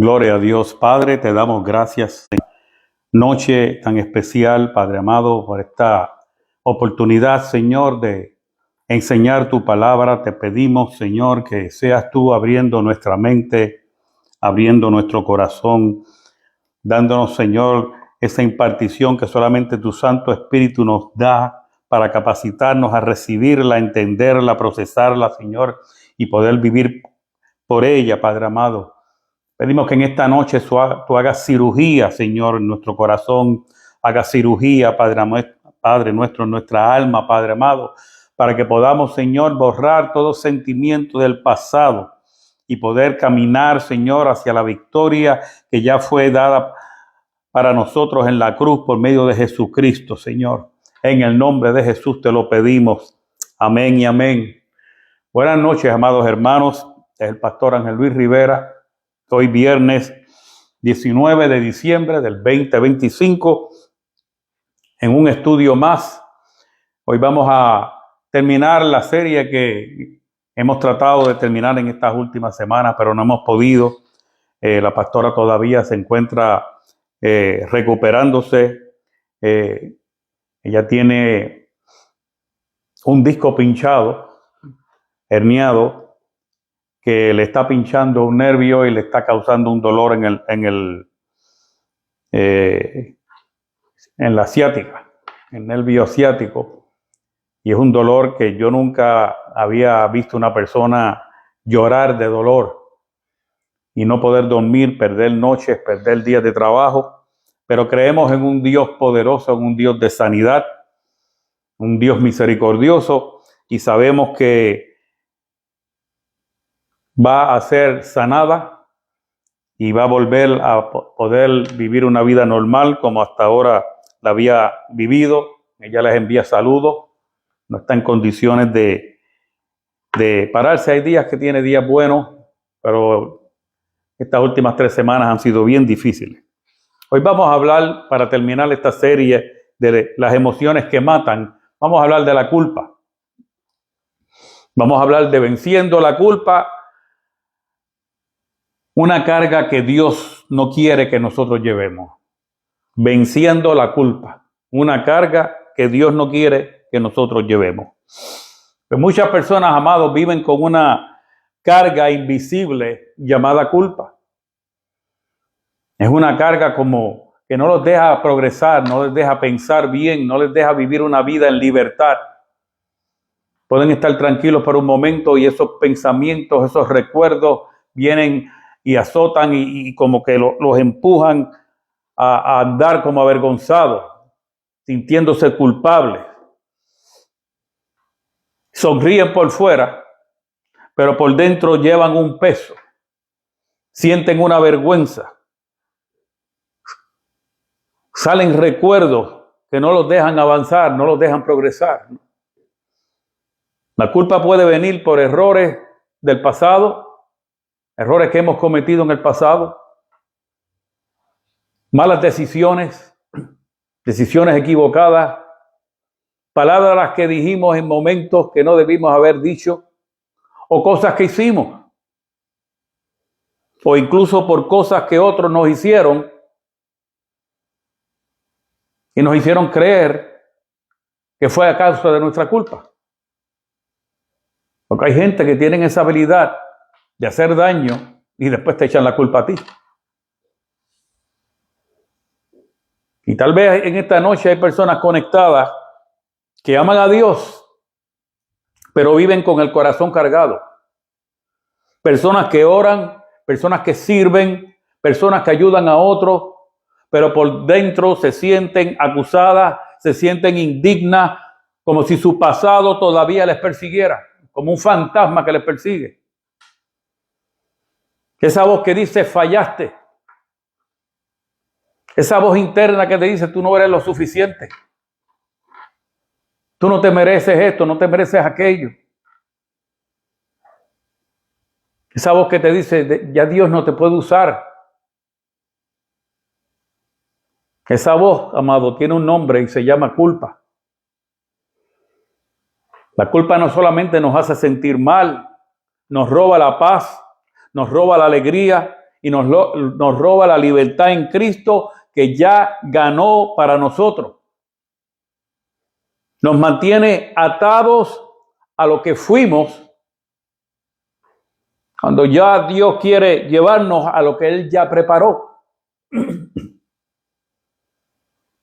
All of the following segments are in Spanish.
Gloria a Dios. Padre, te damos gracias en noche tan especial, Padre amado, por esta oportunidad, Señor, de enseñar tu palabra. Te pedimos, Señor, que seas tú abriendo nuestra mente, abriendo nuestro corazón, dándonos, Señor, esa impartición que solamente tu Santo Espíritu nos da para capacitarnos a recibirla, entenderla, procesarla, Señor, y poder vivir por ella, Padre amado. Pedimos que en esta noche tú hagas cirugía, Señor, en nuestro corazón. Hagas cirugía, Padre nuestro, en nuestra alma, Padre amado, para que podamos, Señor, borrar todo sentimiento del pasado y poder caminar, Señor, hacia la victoria que ya fue dada para nosotros en la cruz por medio de Jesucristo, Señor. En el nombre de Jesús te lo pedimos. Amén y amén. Buenas noches, amados hermanos. Es el pastor Ángel Luis Rivera. Hoy viernes 19 de diciembre del 2025, en un estudio más. Hoy vamos a terminar la serie que hemos tratado de terminar en estas últimas semanas, pero no hemos podido. La pastora todavía se encuentra recuperándose. Ella tiene un disco pinchado, herniado, que le está pinchando un nervio y le está causando un dolor en la ciática, el nervio ciático. Y es un dolor que yo nunca había visto una persona llorar de dolor y no poder dormir, perder noches, perder días de trabajo. Pero creemos en un Dios poderoso, en un Dios de sanidad, un Dios misericordioso, y sabemos que va a ser sanada y va a volver a poder vivir una vida normal como hasta ahora la había vivido. Ella les envía saludos, no está en condiciones de pararse. Hay días que tiene días buenos, pero estas últimas 3 semanas han sido bien difíciles. Hoy vamos a hablar, para terminar esta serie de las emociones que matan, vamos a hablar de la culpa. Vamos a hablar de venciendo la culpa. Una carga que Dios no quiere que nosotros llevemos. Venciendo la culpa. Una carga que Dios no quiere que nosotros llevemos. Pues muchas personas, amados, viven con una carga invisible llamada culpa. Es una carga como que no los deja progresar, no les deja pensar bien, no les deja vivir una vida en libertad. Pueden estar tranquilos por un momento y esos pensamientos, esos recuerdos vienen y azotan y como que los empujan a andar como avergonzados, sintiéndose culpables. Sonríen por fuera, pero por dentro llevan un peso. Sienten una vergüenza. Salen recuerdos que no los dejan avanzar, no los dejan progresar. La culpa puede venir por errores del pasado, errores que hemos cometido en el pasado, malas decisiones, decisiones equivocadas, palabras que dijimos en momentos que no debimos haber dicho, o cosas que hicimos, o incluso por cosas que otros nos hicieron y nos hicieron creer que fue a causa de nuestra culpa. Porque hay gente que tiene esa habilidad de hacer daño y después te echan la culpa a ti. Y tal vez en esta noche hay personas conectadas que aman a Dios, pero viven con el corazón cargado. Personas que oran, personas que sirven, personas que ayudan a otros, pero por dentro se sienten acusadas, se sienten indignas, como si su pasado todavía les persiguiera, como un fantasma que les persigue. Esa voz que dice, fallaste. Esa voz interna que te dice, tú no eres lo suficiente. Tú no te mereces esto, no te mereces aquello. Esa voz que te dice, ya Dios no te puede usar. Esa voz, amado, tiene un nombre y se llama culpa. La culpa no solamente nos hace sentir mal, nos roba la paz, nos roba la alegría y nos roba la libertad en Cristo que ya ganó para nosotros. Nos mantiene atados a lo que fuimos, cuando ya Dios quiere llevarnos a lo que Él ya preparó.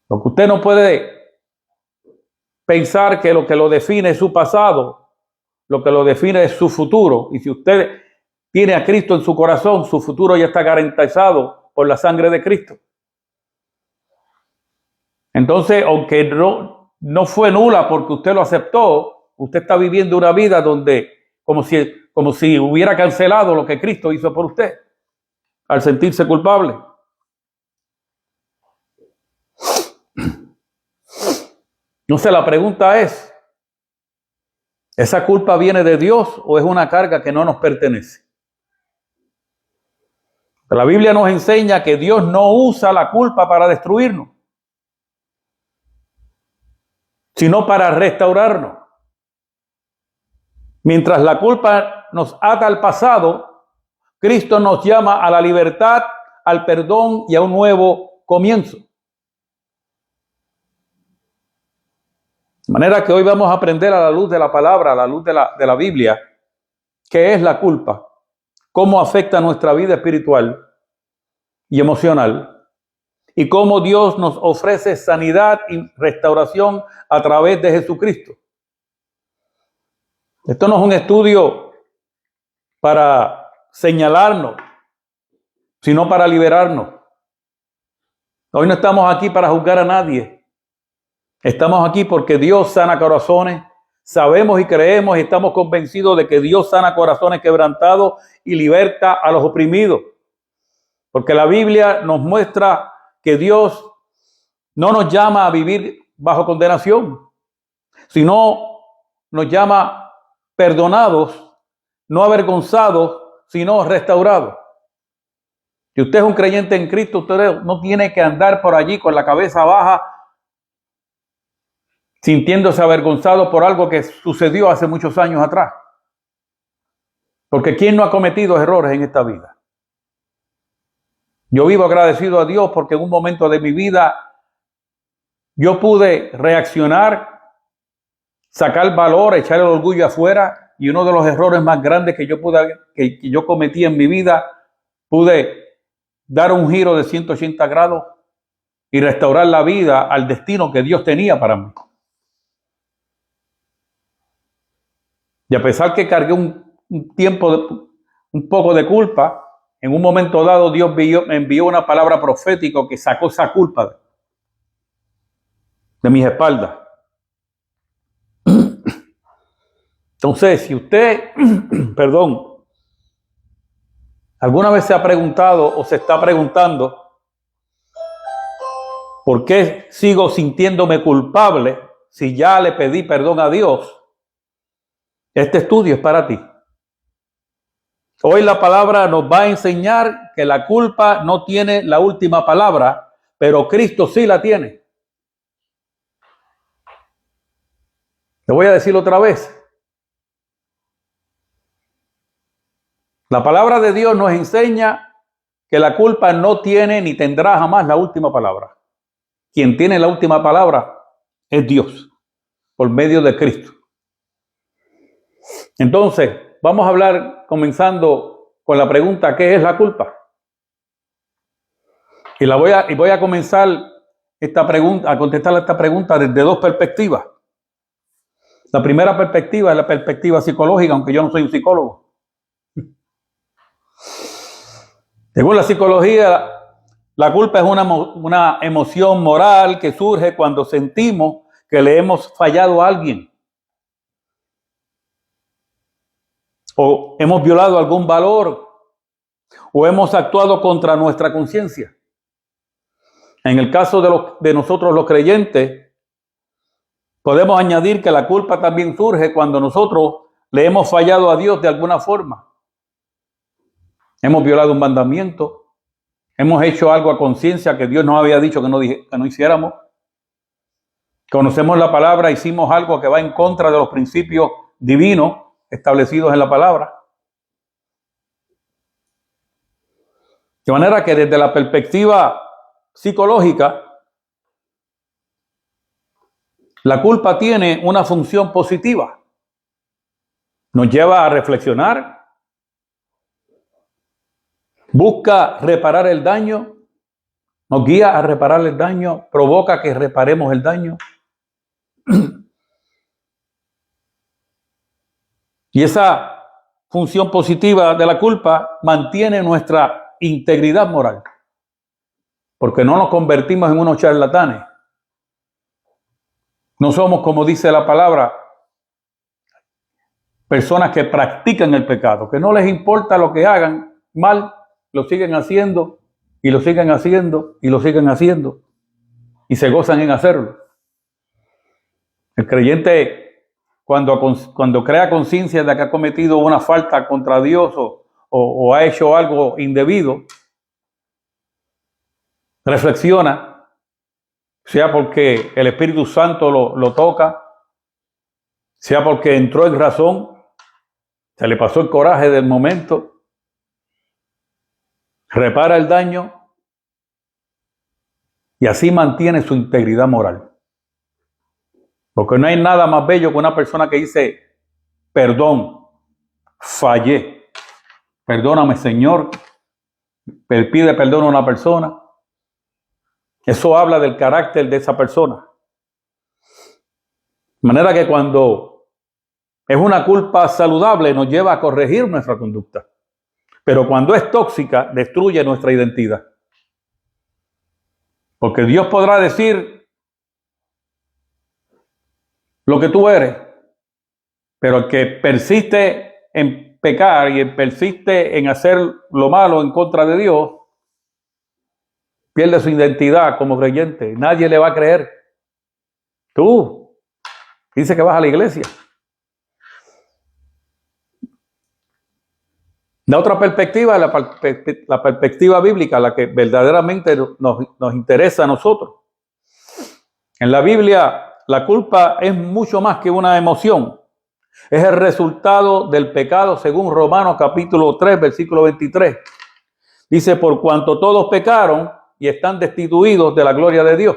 Porque usted no puede pensar que lo define es su pasado, lo que lo define es su futuro. Y si usted tiene a Cristo en su corazón, su futuro ya está garantizado por la sangre de Cristo. Entonces, aunque no fue nula porque usted lo aceptó, usted está viviendo una vida donde como si hubiera cancelado lo que Cristo hizo por usted, al sentirse culpable. Entonces la pregunta es, ¿esa culpa viene de Dios o es una carga que no nos pertenece? La Biblia nos enseña que Dios no usa la culpa para destruirnos, sino para restaurarnos. Mientras la culpa nos ata al pasado, Cristo nos llama a la libertad, al perdón y a un nuevo comienzo. De manera que hoy vamos a aprender a la luz de la palabra, a la luz de la Biblia, qué es la culpa, cómo afecta nuestra vida espiritual y emocional, y cómo Dios nos ofrece sanidad y restauración a través de Jesucristo. Esto no es un estudio para señalarnos, sino para liberarnos. Hoy no estamos aquí para juzgar a nadie. Estamos aquí porque Dios sana corazones. Sabemos y creemos y estamos convencidos de que Dios sana corazones quebrantados y liberta a los oprimidos. Porque la Biblia nos muestra que Dios no nos llama a vivir bajo condenación, sino nos llama perdonados, no avergonzados, sino restaurados. Si usted es un creyente en Cristo, usted no tiene que andar por allí con la cabeza baja, sintiéndose avergonzado por algo que sucedió hace muchos años atrás. Porque ¿quién no ha cometido errores en esta vida? Yo vivo agradecido a Dios porque en un momento de mi vida yo pude reaccionar, sacar valor, echar el orgullo afuera, y uno de los errores más grandes que yo cometí en mi vida, pude dar un giro de 180 grados y restaurar la vida al destino que Dios tenía para mí. Y a pesar que cargué un poco de culpa, en un momento dado Dios me envió una palabra profética que sacó esa culpa de mis espaldas. Entonces, si usted, alguna vez se ha preguntado o se está preguntando ¿por qué sigo sintiéndome culpable si ya le pedí perdón a Dios? Este estudio es para ti. Hoy la palabra nos va a enseñar que la culpa no tiene la última palabra, pero Cristo sí la tiene. Le voy a decir otra vez. La palabra de Dios nos enseña que la culpa no tiene ni tendrá jamás la última palabra. Quien tiene la última palabra es Dios, por medio de Cristo. Entonces, vamos a hablar comenzando con la pregunta, ¿qué es la culpa? Y voy a comenzar a contestar esta pregunta desde dos perspectivas. La primera perspectiva es la perspectiva psicológica, aunque yo no soy un psicólogo. Según la psicología, la culpa es una emoción moral que surge cuando sentimos que le hemos fallado a alguien o hemos violado algún valor o hemos actuado contra nuestra conciencia. En el caso de nosotros los creyentes, podemos añadir que la culpa también surge cuando nosotros le hemos fallado a Dios de alguna forma. Hemos violado un mandamiento, hemos hecho algo a conciencia que Dios nos había dicho que no hiciéramos. Conocemos la palabra, hicimos algo que va en contra de los principios divinos establecidos en la palabra. De manera que desde la perspectiva psicológica, la culpa tiene una función positiva. Nos lleva a reflexionar, busca reparar el daño, nos guía a reparar el daño, provoca que reparemos el daño. Y esa función positiva de la culpa mantiene nuestra integridad moral, porque no nos convertimos en unos charlatanes. No somos, como dice la palabra, personas que practican el pecado, que no les importa lo que hagan mal, lo siguen haciendo y lo siguen haciendo y lo siguen haciendo y se gozan en hacerlo. El creyente, cuando crea conciencia de que ha cometido una falta contra Dios o ha hecho algo indebido, reflexiona, sea porque el Espíritu Santo lo toca, sea porque entró en razón, se le pasó el coraje del momento, repara el daño y así mantiene su integridad moral. Porque no hay nada más bello que una persona que dice, perdón, fallé, perdóname Señor, pide perdón a una persona. Eso habla del carácter de esa persona. De manera que cuando es una culpa saludable nos lleva a corregir nuestra conducta. Pero cuando es tóxica, destruye nuestra identidad. Porque Dios podrá decir lo que tú eres, pero el que persiste en pecar y persiste en hacer lo malo en contra de Dios, pierde su identidad como creyente. Nadie le va a creer. Tú dices que vas a la iglesia. La otra perspectiva es la perspectiva bíblica, la que verdaderamente nos interesa a nosotros. En la Biblia, la culpa es mucho más que una emoción. Es el resultado del pecado según Romanos capítulo 3, versículo 23. Dice, por cuanto todos pecaron y están destituidos de la gloria de Dios.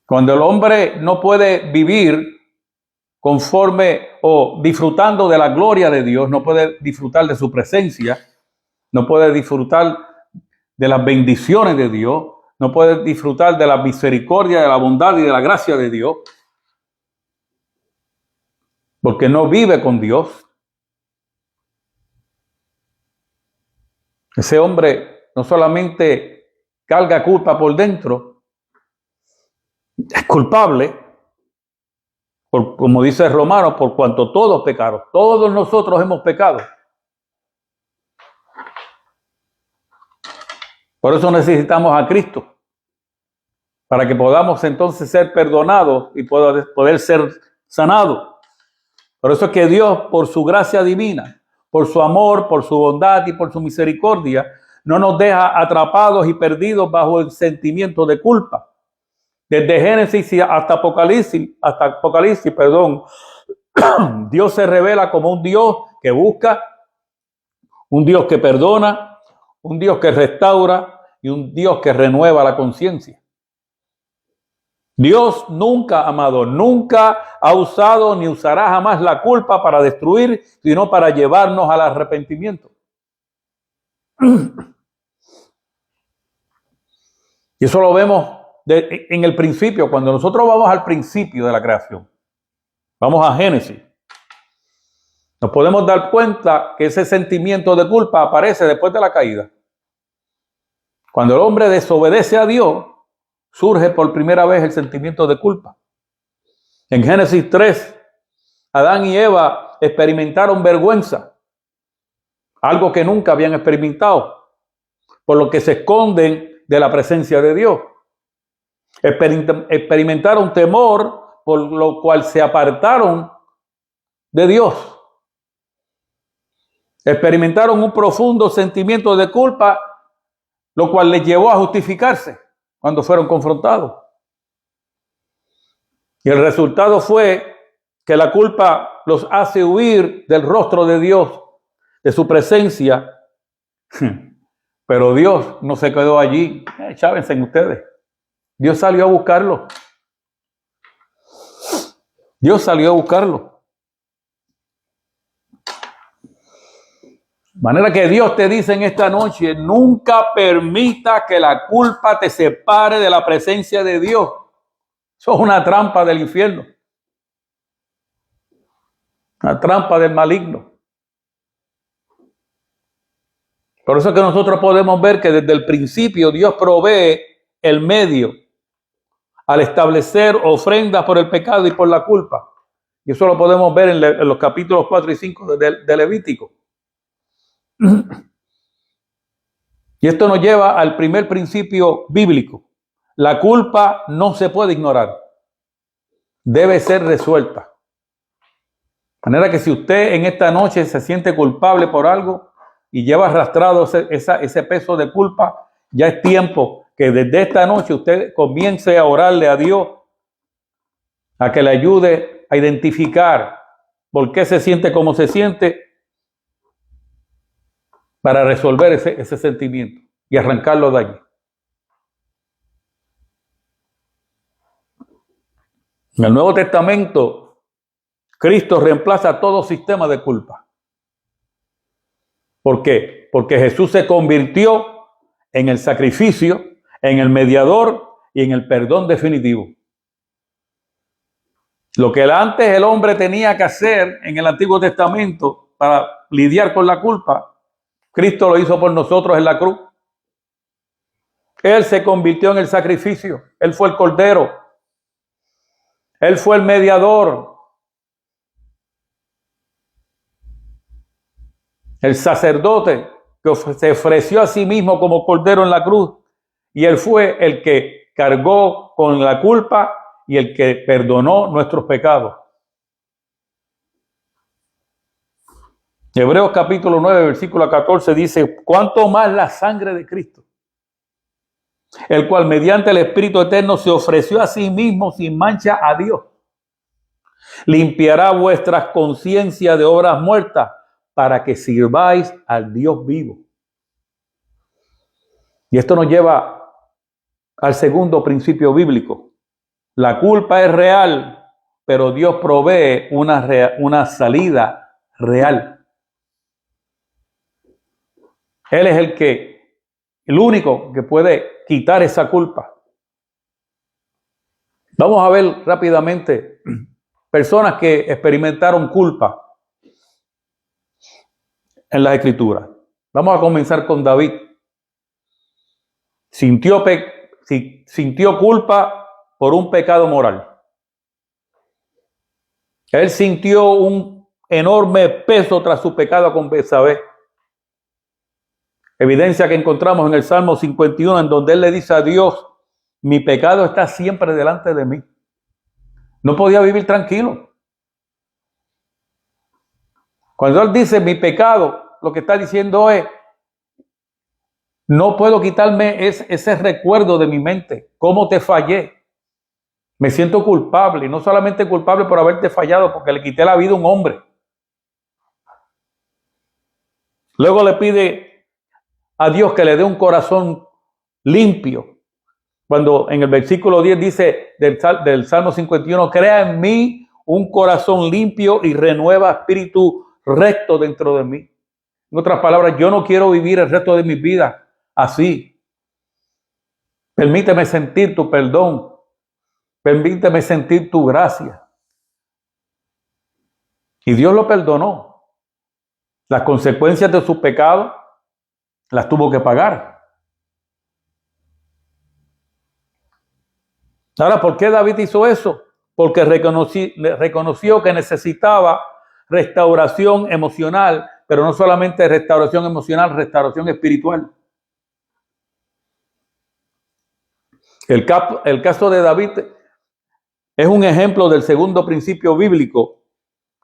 Cuando el hombre no puede vivir conforme o disfrutando de la gloria de Dios, no puede disfrutar de su presencia, no puede disfrutar de las bendiciones de Dios, no puede disfrutar de la misericordia, de la bondad y de la gracia de Dios, porque no vive con Dios. Ese hombre no solamente carga culpa por dentro, es culpable, como dice Romano, por cuanto todos pecaron. Todos nosotros hemos pecado. Por eso necesitamos a Cristo, para que podamos entonces ser perdonados y poder ser sanados. Por eso es que Dios, por su gracia divina, por su amor, por su bondad y por su misericordia, no nos deja atrapados y perdidos bajo el sentimiento de culpa. Desde Génesis hasta Apocalipsis, Dios se revela como un Dios que busca, un Dios que perdona, un Dios que restaura y un Dios que renueva la conciencia. Dios nunca, amado, nunca ha usado ni usará jamás la culpa para destruir, sino para llevarnos al arrepentimiento. Y eso lo vemos en el principio, cuando nosotros vamos al principio de la creación, vamos a Génesis, nos podemos dar cuenta que ese sentimiento de culpa aparece después de la caída. Cuando el hombre desobedece a Dios, surge por primera vez el sentimiento de culpa. En Génesis 3, Adán y Eva experimentaron vergüenza, algo que nunca habían experimentado, por lo que se esconden de la presencia de Dios. Experimentaron temor, por lo cual se apartaron de Dios. Experimentaron un profundo sentimiento de culpa, lo cual les llevó a justificarse cuando fueron confrontados. Y el resultado fue que la culpa los hace huir del rostro de Dios, de su presencia, Pero Dios no se quedó allí. Chávense en ustedes. Dios salió a buscarlo. Dios salió a buscarlo. De manera que Dios te dice en esta noche, nunca permita que la culpa te separe de la presencia de Dios. Eso es una trampa del infierno. Una trampa del maligno. Por eso es que nosotros podemos ver que desde el principio Dios provee el medio al establecer ofrendas por el pecado y por la culpa. Y eso lo podemos ver en los capítulos 4 y 5 de Levítico. Y esto nos lleva al primer principio bíblico. La culpa no se puede ignorar. Debe ser resuelta. De manera que si usted en esta noche se siente culpable por algo y lleva arrastrado ese peso de culpa, ya es tiempo que desde esta noche usted comience a orarle a Dios a que le ayude a identificar por qué se siente como se siente para resolver ese sentimiento y arrancarlo de allí. En el Nuevo Testamento, Cristo reemplaza todo sistema de culpa. ¿Por qué? Porque Jesús se convirtió en el sacrificio, en el mediador y en el perdón definitivo. Lo que antes el hombre tenía que hacer en el Antiguo Testamento para lidiar con la culpa, Cristo lo hizo por nosotros en la cruz. Él se convirtió en el sacrificio. Él fue el cordero. Él fue el mediador. El sacerdote que se ofreció a sí mismo como cordero en la cruz. Y él fue el que cargó con la culpa y el que perdonó nuestros pecados. Hebreos capítulo 9, versículo 14 dice, ¿cuánto más la sangre de Cristo? El cual mediante el Espíritu Eterno se ofreció a sí mismo sin mancha a Dios. Limpiará vuestras conciencias de obras muertas para que sirváis al Dios vivo. Y esto nos lleva al segundo principio bíblico. La culpa es real, pero Dios provee una salida real. Él es el único que puede quitar esa culpa. Vamos a ver rápidamente personas que experimentaron culpa en las Escrituras. Vamos a comenzar con David. Sintió culpa por un pecado moral. Él sintió un enorme peso tras su pecado con Betsabé. Evidencia que encontramos en el Salmo 51, en donde él le dice a Dios, mi pecado está siempre delante de mí. No podía vivir tranquilo. Cuando él dice mi pecado, lo que está diciendo es, no puedo quitarme ese recuerdo de mi mente. ¿Cómo te fallé? Me siento culpable. Y no solamente culpable por haberte fallado, porque le quité la vida a un hombre. Luego le pide a Dios que le dé un corazón limpio. Cuando en el versículo 10 dice del Salmo 51, crea en mí un corazón limpio y renueva espíritu recto dentro de mí. En otras palabras, yo no quiero vivir el resto de mi vida así. Permíteme sentir tu perdón. Permíteme sentir tu gracia. Y Dios lo perdonó. Las consecuencias de su pecado las tuvo que pagar. Ahora, ¿por qué David hizo eso? Porque reconoció que necesitaba restauración emocional, pero no solamente restauración emocional, restauración espiritual. El caso de David es un ejemplo del segundo principio bíblico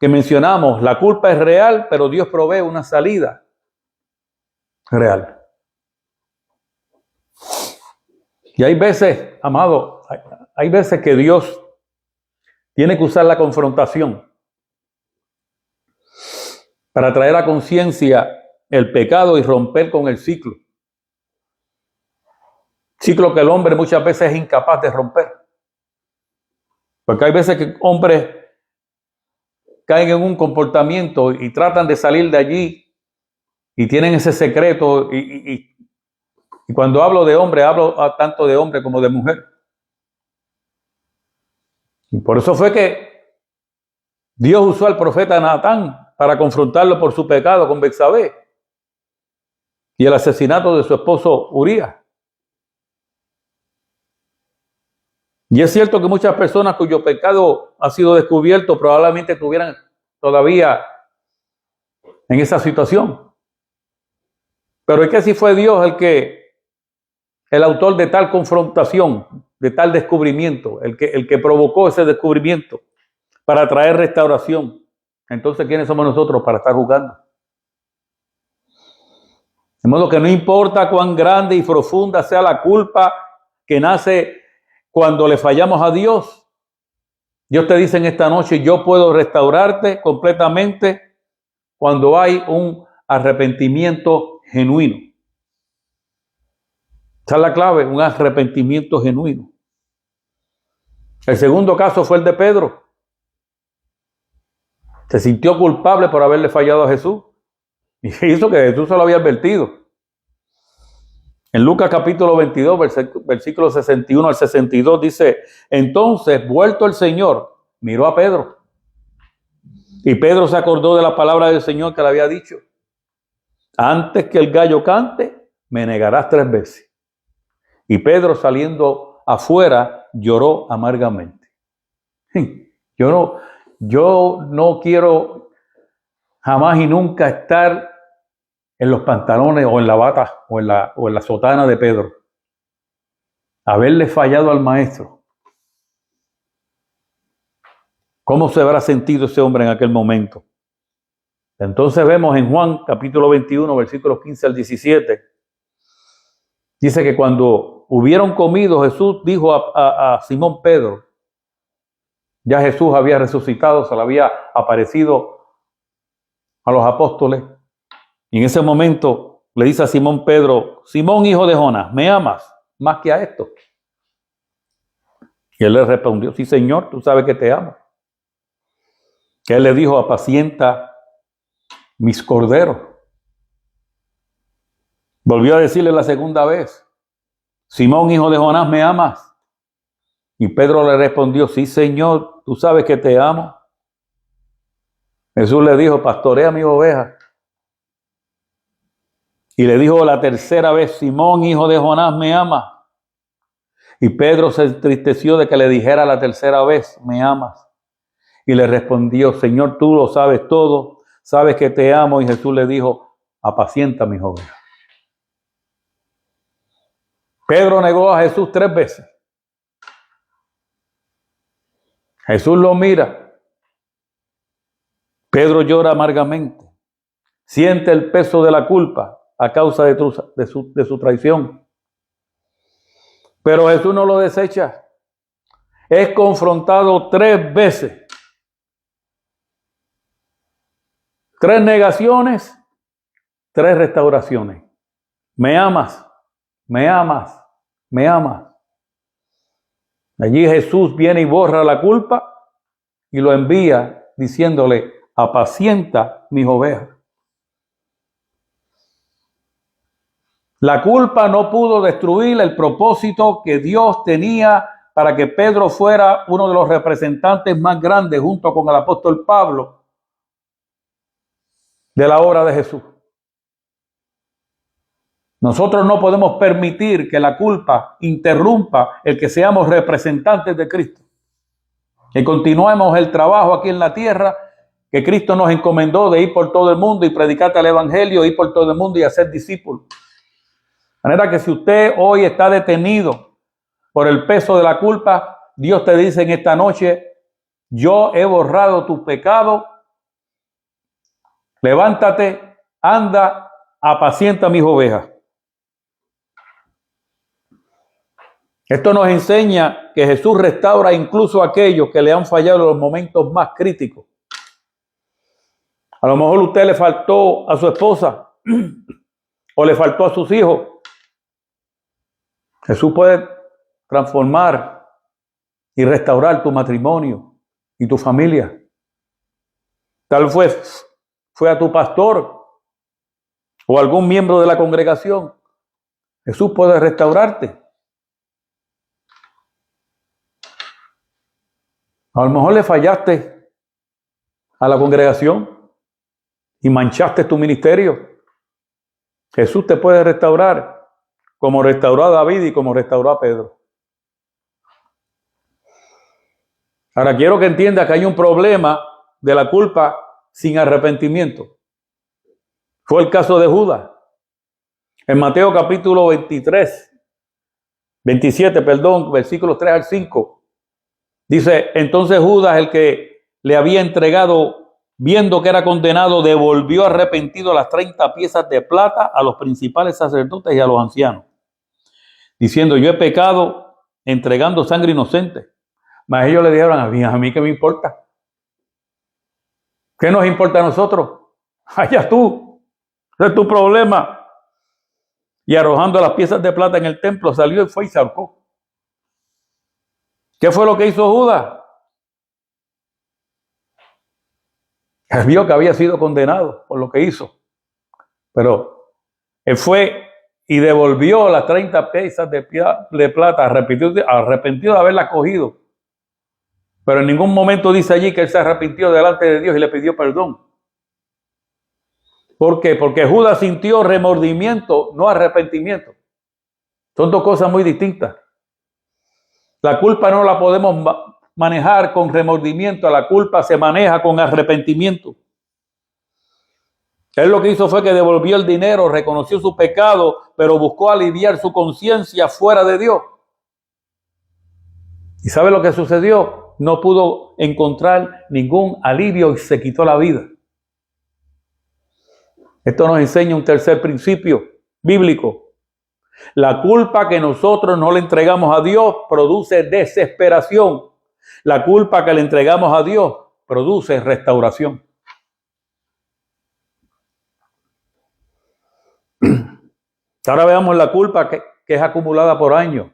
que mencionamos. La culpa es real, pero Dios provee una salida real. Y hay veces, amado, hay veces que Dios tiene que usar la confrontación para traer a conciencia el pecado y romper con el ciclo. Ciclo que el hombre muchas veces es incapaz de romper. Porque hay veces que hombres caen en un comportamiento y tratan de salir de allí y tienen ese secreto. Y cuando hablo de hombre, hablo tanto de hombre como de mujer. Y por eso fue que Dios usó al profeta Natán para confrontarlo por su pecado con Betsabé y el asesinato de su esposo Urías. Y es cierto que muchas personas cuyo pecado ha sido descubierto probablemente estuvieran todavía en esa situación. Pero es que si fue Dios el autor de tal confrontación, de tal descubrimiento, el que provocó ese descubrimiento para traer restauración. Entonces, ¿quiénes somos nosotros para estar juzgando? De modo que no importa cuán grande y profunda sea la culpa que nace cuando le fallamos a Dios, Dios te dice en esta noche, yo puedo restaurarte completamente cuando hay un arrepentimiento genuino. Esa es la clave, un arrepentimiento genuino. El segundo caso fue el de Pedro. Se sintió culpable por haberle fallado a Jesús. Y hizo que Jesús se lo había advertido. En Lucas capítulo 22, versículo 61 al 62 dice, entonces, vuelto el Señor, miró a Pedro. Y Pedro se acordó de la palabra del Señor que le había dicho. Antes que el gallo cante, me negarás 3 veces. Y Pedro saliendo afuera lloró amargamente. Yo no quiero jamás y nunca estar en los pantalones o en la bata o en la sotana de Pedro. Haberle fallado al maestro. ¿Cómo se habrá sentido ese hombre en aquel momento? Entonces vemos en Juan capítulo 21, versículos 15 al 17. Dice que cuando hubieron comido, Jesús dijo a Simón Pedro, ya Jesús había resucitado, se le había aparecido a los apóstoles. Y en ese momento le dice a Simón Pedro, Simón, hijo de Jonás, ¿me amas más que a esto? Y él le respondió, sí, Señor, tú sabes que te amo. Que él le dijo, apacienta mis corderos. Volvió a decirle la segunda vez, Simón, hijo de Jonás, ¿me amas? Y Pedro le respondió, sí, Señor, tú sabes que te amo. Jesús le dijo, pastorea mis ovejas. Y le dijo la tercera vez, Simón, hijo de Jonás, ¿me amas? Y Pedro se entristeció de que le dijera la tercera vez, ¿me amas? Y le respondió, Señor, tú lo sabes todo, sabes que te amo. Y Jesús le dijo, apacienta mis ovejas. Pedro negó a Jesús 3 veces. Jesús lo mira. Pedro llora amargamente. Siente el peso de la culpa a causa de su traición. Pero Jesús no lo desecha. Es confrontado 3 veces. 3 negaciones, 3 restauraciones. Me amas, me amas, me amas. Allí Jesús viene y borra la culpa y lo envía diciéndole, apacienta mis ovejas. La culpa no pudo destruir el propósito que Dios tenía para que Pedro fuera uno de los representantes más grandes junto con el apóstol Pablo de la obra de Jesús. Nosotros no podemos permitir que la culpa interrumpa el que seamos representantes de Cristo. Que continuemos el trabajo aquí en la tierra que Cristo nos encomendó de ir por todo el mundo y predicar el evangelio, ir por todo el mundo y hacer discípulos. De manera que si usted hoy está detenido por el peso de la culpa, Dios te dice en esta noche, yo he borrado tu pecado, levántate, anda, apacienta mis ovejas. Esto nos enseña que Jesús restaura incluso a aquellos que le han fallado en los momentos más críticos. A lo mejor usted le faltó a su esposa o le faltó a sus hijos. Jesús puede transformar y restaurar tu matrimonio y tu familia. Tal vez fue a tu pastor o algún miembro de la congregación. Jesús puede restaurarte. A lo mejor le fallaste a la congregación y manchaste tu ministerio. Jesús te puede restaurar, como restauró a David y como restauró a Pedro. Ahora quiero que entiendas que hay un problema de la culpa sin arrepentimiento. Fue el caso de Judas. En Mateo capítulo 27, versículos 3 al 5. Dice, entonces Judas, el que le había entregado, viendo que era condenado, devolvió arrepentido las 30 piezas de plata a los principales sacerdotes y a los ancianos, diciendo, yo he pecado entregando sangre inocente. Mas ellos le dijeron, a mí qué me importa. ¿Qué nos importa a nosotros? Allá tú, ese es tu problema. Y arrojando las piezas de plata en el templo, salió y fue y se ahorcó. ¿Qué fue lo que hizo Judas? Él vio que había sido condenado por lo que hizo. Pero él fue y devolvió las 30 piezas de plata, arrepentido de haberlas cogido. Pero en ningún momento dice allí que él se arrepintió delante de Dios y le pidió perdón. ¿Por qué? Porque Judas sintió remordimiento, no arrepentimiento. Son dos cosas muy distintas. La culpa no la podemos manejar con remordimiento, la culpa se maneja con arrepentimiento. Él lo que hizo fue que devolvió el dinero, reconoció su pecado, pero buscó aliviar su conciencia fuera de Dios. ¿Y sabe lo que sucedió? No pudo encontrar ningún alivio y se quitó la vida. Esto nos enseña un tercer principio bíblico. La culpa que nosotros no le entregamos a Dios produce desesperación. La culpa que le entregamos a Dios produce restauración. Ahora veamos la culpa que es acumulada por años,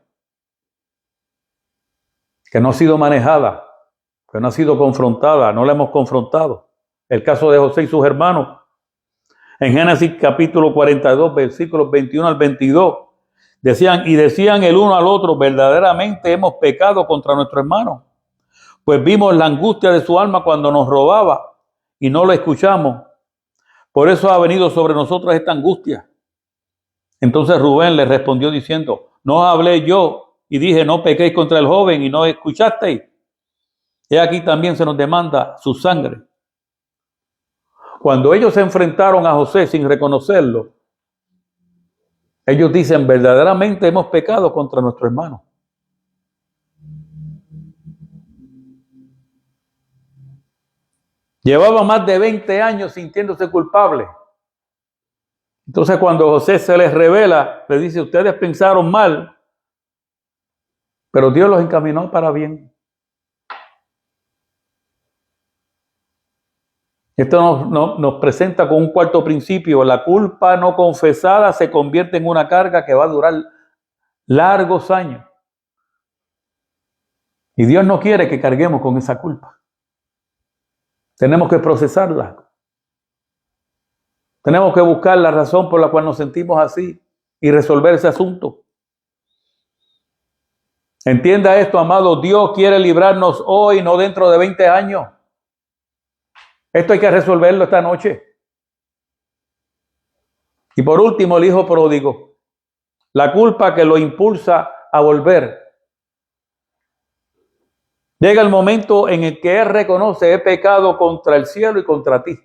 que no ha sido manejada, que no ha sido confrontada, no la hemos confrontado. El caso de José y sus hermanos. En Génesis capítulo 42, versículos 21 al 22, decían el uno al otro, verdaderamente hemos pecado contra nuestro hermano, pues vimos la angustia de su alma cuando nos robaba y no lo escuchamos. Por eso ha venido sobre nosotros esta angustia. Entonces Rubén le respondió diciendo, no hablé yo y dije, no pequéis contra el joven y no escuchasteis. He aquí también se nos demanda su sangre. Cuando ellos se enfrentaron a José sin reconocerlo, ellos dicen, verdaderamente hemos pecado contra nuestro hermano. Llevaba más de 20 años sintiéndose culpable. Entonces cuando José se les revela, le dice, ustedes pensaron mal, pero Dios los encaminó para bien. Esto nos presenta con un cuarto principio. La culpa no confesada se convierte en una carga que va a durar largos años. Y Dios no quiere que carguemos con esa culpa. Tenemos que procesarla. Tenemos que buscar la razón por la cual nos sentimos así y resolver ese asunto. Entienda esto, amado. Dios quiere librarnos hoy, no dentro de 20 años. Esto hay que resolverlo esta noche. Y por último, el hijo pródigo. La culpa que lo impulsa a volver. Llega el momento en el que él reconoce, he pecado contra el cielo y contra ti.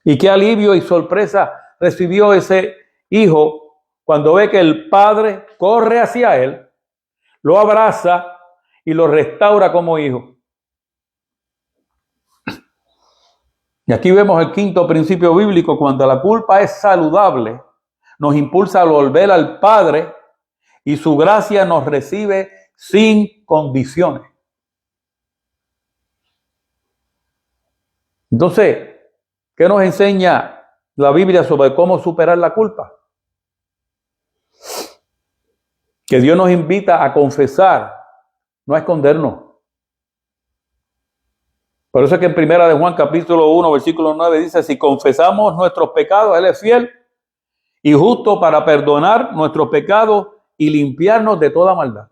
Y qué alivio y sorpresa recibió ese hijo cuando ve que el padre corre hacia él, lo abraza y lo restaura como hijo. Y aquí vemos el quinto principio bíblico. Cuando la culpa es saludable, nos impulsa a volver al Padre y su gracia nos recibe sin condiciones. Entonces, ¿qué nos enseña la Biblia sobre cómo superar la culpa. Que Dios nos invita a confesar, no a escondernos. Por eso es que en 1 de Juan capítulo 1, versículo 9 dice, si confesamos nuestros pecados, Él es fiel y justo para perdonar nuestros pecados y limpiarnos de toda maldad.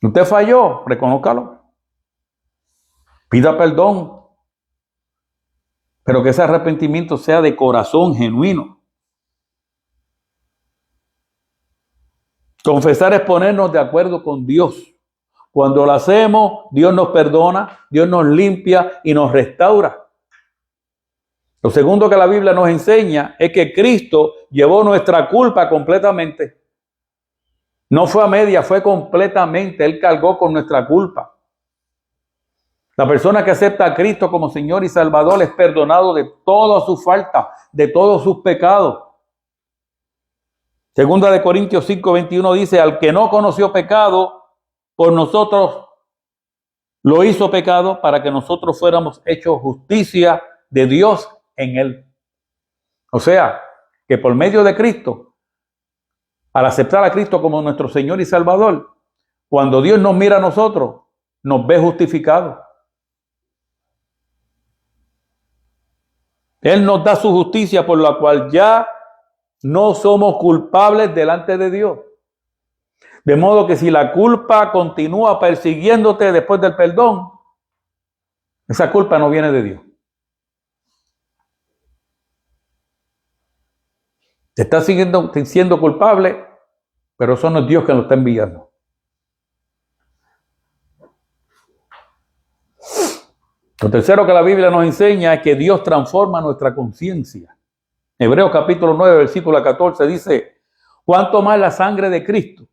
Usted falló, reconózcalo. Pida perdón. Pero que ese arrepentimiento sea de corazón genuino. Confesar es ponernos de acuerdo con Dios. Cuando lo hacemos, Dios nos perdona, Dios nos limpia y nos restaura. Lo segundo que la Biblia nos enseña es que Cristo llevó nuestra culpa completamente. No fue a media, fue completamente. Él cargó con nuestra culpa. La persona que acepta a Cristo como Señor y Salvador es perdonado de todas sus faltas, de todos sus pecados. Segunda de Corintios 5:21 dice, al que no conoció pecado, por nosotros lo hizo pecado para que nosotros fuéramos hechos justicia de Dios en él. O sea, que por medio de Cristo, al aceptar a Cristo como nuestro Señor y Salvador, cuando Dios nos mira a nosotros, nos ve justificados. Él nos da su justicia por la cual ya no somos culpables delante de Dios. De modo que si la culpa continúa persiguiéndote después del perdón, esa culpa no viene de Dios. Te está siendo culpable, pero eso no es Dios que lo está enviando. Lo tercero que la Biblia nos enseña es que Dios transforma nuestra conciencia. Hebreos capítulo 9, versículo 14 dice, cuánto más la sangre de Cristo,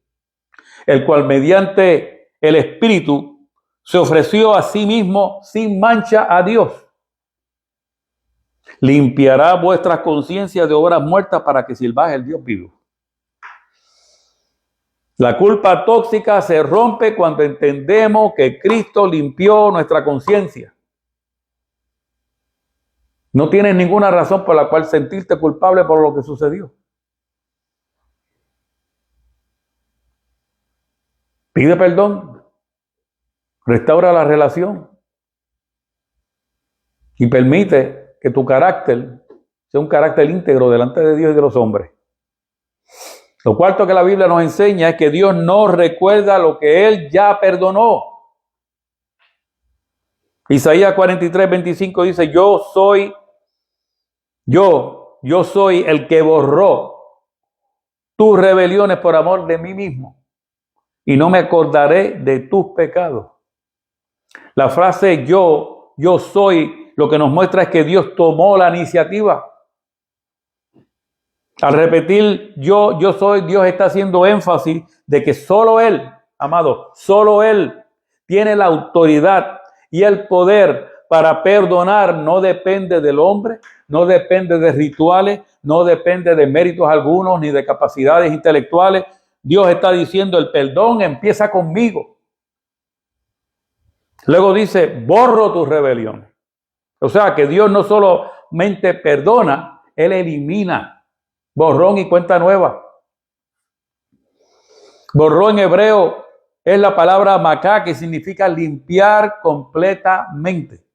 el cual mediante el Espíritu se ofreció a sí mismo sin mancha a Dios. Limpiará vuestras conciencias de obras muertas para que sirváis al Dios vivo. La culpa tóxica se rompe cuando entendemos que Cristo limpió nuestra conciencia. No tienes ninguna razón por la cual sentirte culpable por lo que sucedió. Pide perdón, restaura la relación y permite que tu carácter sea un carácter íntegro delante de Dios y de los hombres. Lo cuarto que la Biblia nos enseña es que Dios no recuerda lo que Él ya perdonó. Isaías 43:25 dice, yo soy el que borró tus rebeliones por amor de mí mismo. Y no me acordaré de tus pecados. La frase yo soy, lo que nos muestra es que Dios tomó la iniciativa. Al repetir yo soy, Dios está haciendo énfasis de que solo Él, amado, solo Él tiene la autoridad y el poder para perdonar. No depende del hombre, no depende de rituales, no depende de méritos algunos ni de capacidades intelectuales. Dios está diciendo, el perdón empieza conmigo. Luego dice, borro tus rebeliones. O sea, que Dios no solamente perdona, Él elimina. Borrón y cuenta nueva. Borrón en hebreo es la palabra macá, que significa limpiar completamente.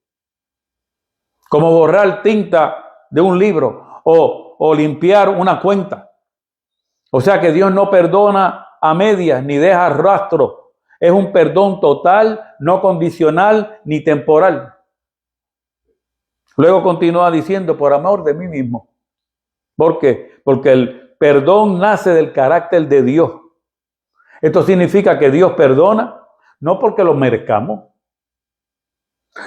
Como borrar tinta de un libro o limpiar una cuenta. O sea que Dios no perdona a medias ni deja rastro. Es un perdón total, no condicional ni temporal. Luego continúa diciendo, por amor de mí mismo. ¿Por qué? Porque el perdón nace del carácter de Dios. Esto significa que Dios perdona, no porque lo merezcamos,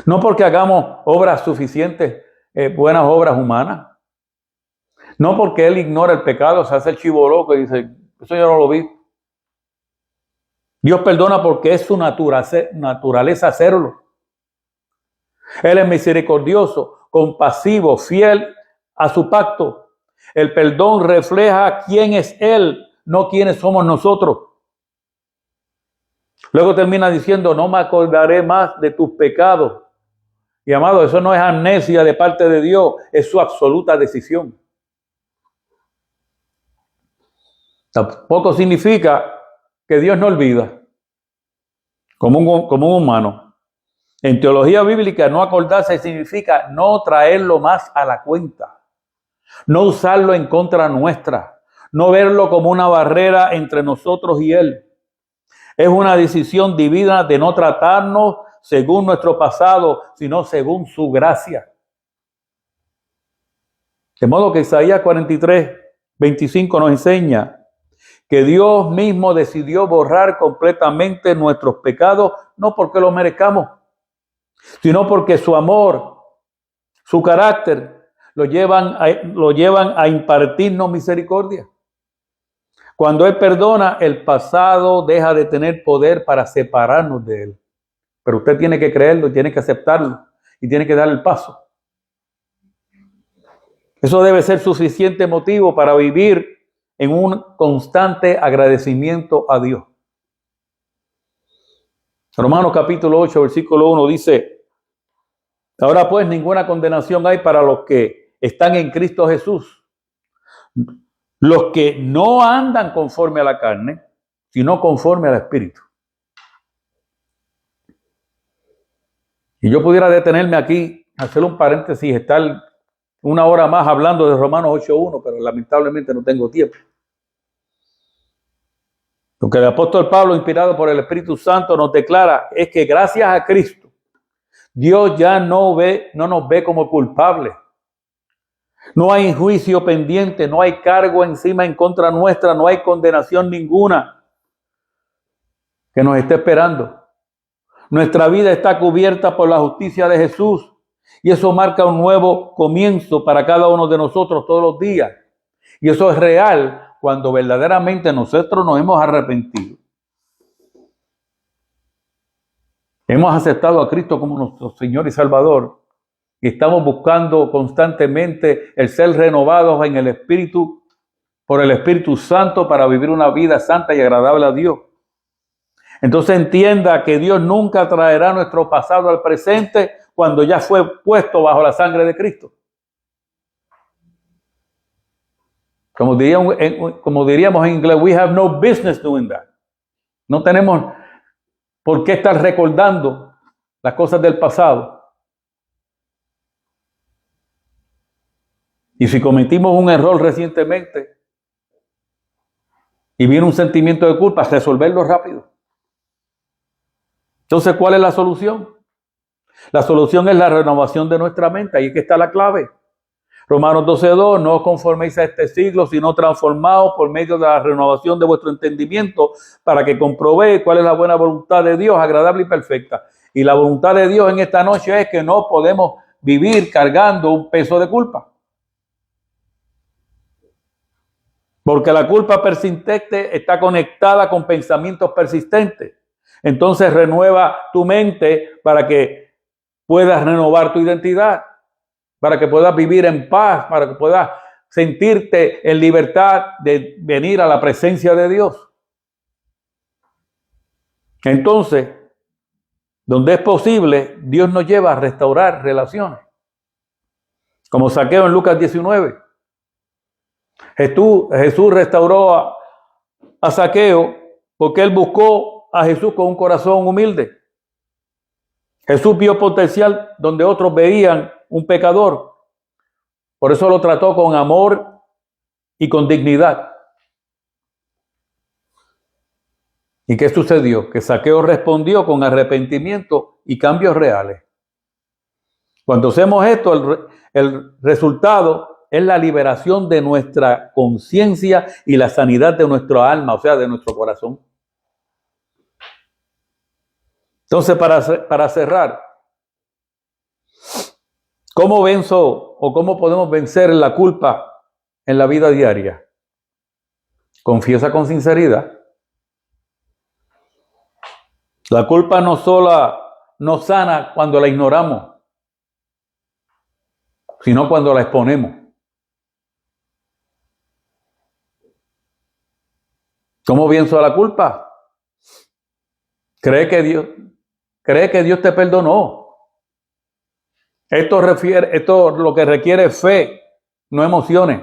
no porque hagamos obras suficientes, buenas obras humanas, no porque Él ignora el pecado, se hace el chivo loco y dice, eso yo no lo vi. Dios perdona porque es su naturaleza hacerlo. Él es misericordioso, compasivo, fiel a su pacto. El perdón refleja quién es Él, no quiénes somos nosotros. Luego termina diciendo, no me acordaré más de tus pecados. Y amado, eso no es amnesia de parte de Dios, es su absoluta decisión. Tampoco significa que Dios no olvida, como un humano. En teología bíblica, no acordarse significa no traerlo más a la cuenta, no usarlo en contra nuestra, no verlo como una barrera entre nosotros y Él. Es una decisión divina de no tratarnos según nuestro pasado, sino según su gracia. De modo que Isaías 43:25 nos enseña que Dios mismo decidió borrar completamente nuestros pecados, no porque los merezcamos, sino porque su amor, su carácter, lo llevan a impartirnos misericordia. Cuando Él perdona, el pasado deja de tener poder para separarnos de Él. Pero usted tiene que creerlo, tiene que aceptarlo y tiene que dar el paso. Eso debe ser suficiente motivo para vivir en un constante agradecimiento a Dios. Romanos capítulo 8, versículo 1 dice: ahora pues ninguna condenación hay para los que están en Cristo Jesús, los que no andan conforme a la carne, sino conforme al Espíritu. Y yo pudiera detenerme aquí, hacer un paréntesis, estar una hora más hablando de Romanos 8:1, pero lamentablemente no tengo tiempo. Lo que el apóstol Pablo, inspirado por el Espíritu Santo, nos declara es que gracias a Cristo, Dios ya no nos ve como culpables. No hay juicio pendiente, no hay cargo encima en contra nuestra, no hay condenación ninguna que nos esté esperando. Nuestra vida está cubierta por la justicia de Jesús y eso marca un nuevo comienzo para cada uno de nosotros todos los días. Y eso es real cuando verdaderamente nosotros nos hemos arrepentido. Hemos aceptado a Cristo como nuestro Señor y Salvador y estamos buscando constantemente el ser renovados en el Espíritu, por el Espíritu Santo, para vivir una vida santa y agradable a Dios. Entonces entienda que Dios nunca traerá nuestro pasado al presente cuando ya fue puesto bajo la sangre de Cristo. Como diríamos en inglés, we have no business doing that. No tenemos por qué estar recordando las cosas del pasado. Y si cometimos un error recientemente y viene un sentimiento de culpa, resolverlo rápido. Entonces, ¿cuál es la solución? La solución es la renovación de nuestra mente. Ahí es que está la clave. Romanos 12:2, no os conforméis a este siglo, sino transformaos por medio de la renovación de vuestro entendimiento, para que comprobéis cuál es la buena voluntad de Dios, agradable y perfecta. Y la voluntad de Dios en esta noche es que no podemos vivir cargando un peso de culpa. Porque la culpa persistente está conectada con pensamientos persistentes. Entonces renueva tu mente para que puedas renovar tu identidad, para que puedas vivir en paz, para que puedas sentirte en libertad de venir a la presencia de Dios. Entonces, donde es posible, Dios nos lleva a restaurar relaciones. Como Zaqueo en Lucas 19. Jesús restauró a Zaqueo porque él buscó a Jesús con un corazón humilde. Jesús vio potencial donde otros veían un pecador. Por eso lo trató con amor y con dignidad. ¿Y qué sucedió? Que Zaqueo respondió con arrepentimiento y cambios reales. Cuando hacemos esto, el resultado es la liberación de nuestra conciencia y la sanidad de nuestro alma, o sea, de nuestro corazón. Entonces, para cerrar, ¿cómo venzo o cómo podemos vencer la culpa en la vida diaria? Confiesa con sinceridad. La culpa no solo nos sana cuando la ignoramos, sino cuando la exponemos. ¿Cómo venzo la culpa? Cree que Dios te perdonó. Esto lo que requiere es fe, no emociones.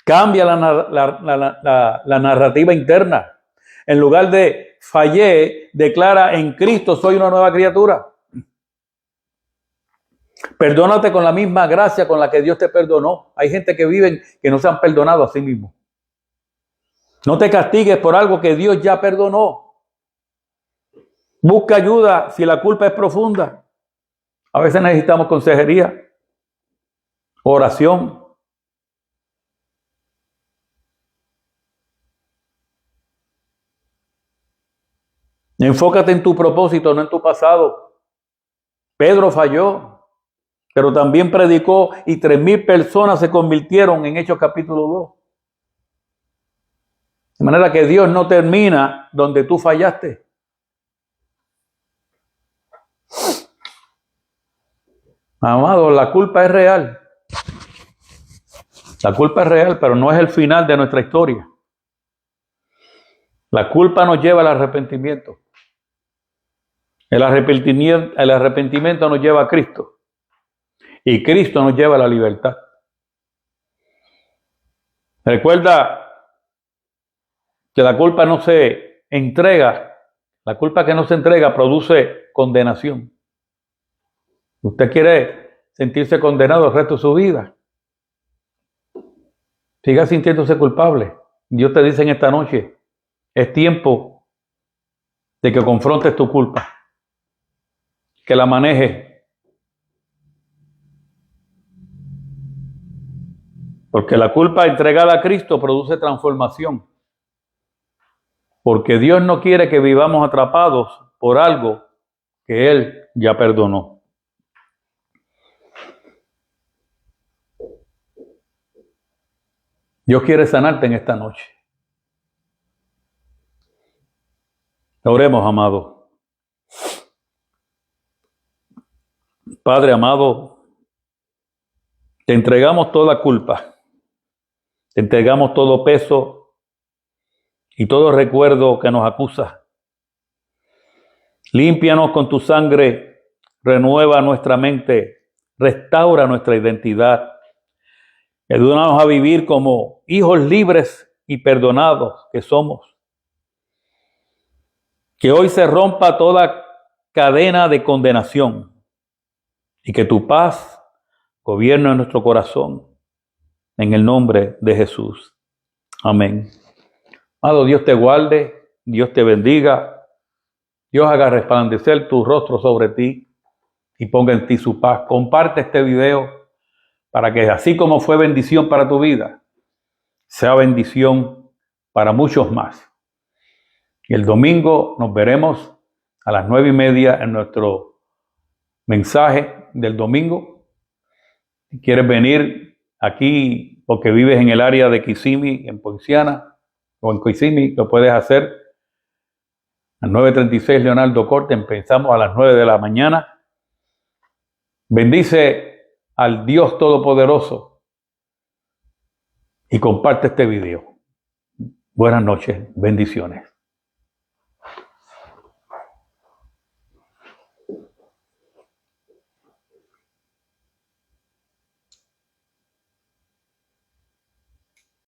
Cambia la narrativa interna. En lugar de fallé, declara en Cristo soy una nueva criatura. Perdónate con la misma gracia con la que Dios te perdonó. Hay gente que vive que no se han perdonado a sí mismos. No te castigues por algo que Dios ya perdonó. Busca ayuda si la culpa es profunda. A veces necesitamos consejería, oración. Enfócate en tu propósito, no en tu pasado. Pedro falló, pero también predicó y 3,000 personas se convirtieron en Hechos capítulo 2. De manera que Dios no termina donde tú fallaste. Amado, la culpa es real. La culpa es real, pero no es el final de nuestra historia. La culpa nos lleva al arrepentimiento. El arrepentimiento nos lleva a Cristo. Y Cristo nos lleva a la libertad. Recuerda que la culpa no se entrega. La culpa que no se entrega produce condenación. Usted quiere sentirse condenado el resto de su vida. Siga sintiéndose culpable. Dios te dice en esta noche, es tiempo de que confrontes tu culpa, que la manejes. Porque la culpa entregada a Cristo produce transformación. Porque Dios no quiere que vivamos atrapados por algo que Él ya perdonó. Dios quiere sanarte en esta noche. Oremos, amado. Padre amado, te entregamos toda culpa. Te entregamos todo peso y todo recuerdo que nos acusa. Límpianos con tu sangre, renueva nuestra mente, restaura nuestra identidad. Ayúdanos a vivir como hijos libres y perdonados que somos. Que hoy se rompa toda cadena de condenación y que tu paz gobierne en nuestro corazón. En el nombre de Jesús. Amén. Amado, Dios te guarde, Dios te bendiga, Dios haga resplandecer tu rostro sobre ti y ponga en ti su paz. Comparte este video para que así como fue bendición para tu vida, sea bendición para muchos más. Y el domingo nos veremos a las 9:30 en nuestro mensaje del domingo. Si quieres venir aquí porque vives en el área de Kissimmee, en Poinciana o en Kissimmee, lo puedes hacer. Al 936 Leonardo Corte, empezamos a las 9 de la mañana. Bendice al Dios Todopoderoso y comparte este video. Buenas noches, bendiciones.